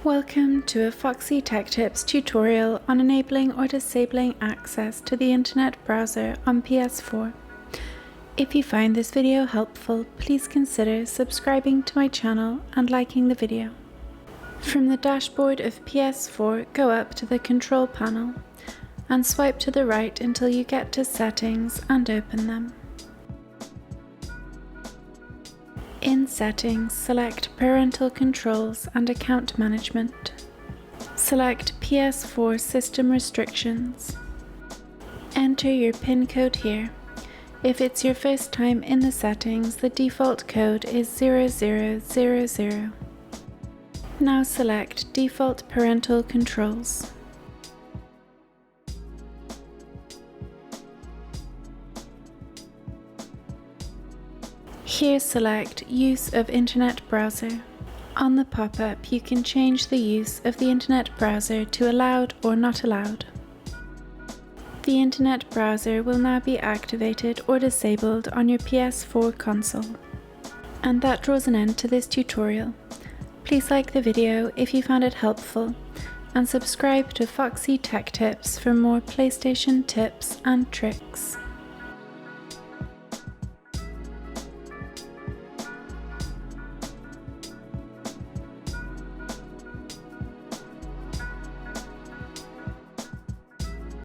Welcome to a Foxy Tech Tips tutorial on enabling or disabling access to the internet browser on PS4. If you find this video helpful, please consider subscribing to my channel and liking the video. From the dashboard of PS4, go up to the control panel and swipe to the right until you get to Settings and open them. In Settings, select Parental Controls and Account Management. Select PS4 System Restrictions. Enter your PIN code here. If it's your first time in the settings, the default code is 0000. Now select Default Parental Controls. Here select Use of Internet Browser. On the pop-up, you can change the use of the internet browser to allowed or not allowed. The internet browser will now be activated or disabled on your PS4 console. And that draws an end to this tutorial. Please like the video if you found it helpful, and subscribe to Foxy Tech Tips for more PlayStation tips and tricks.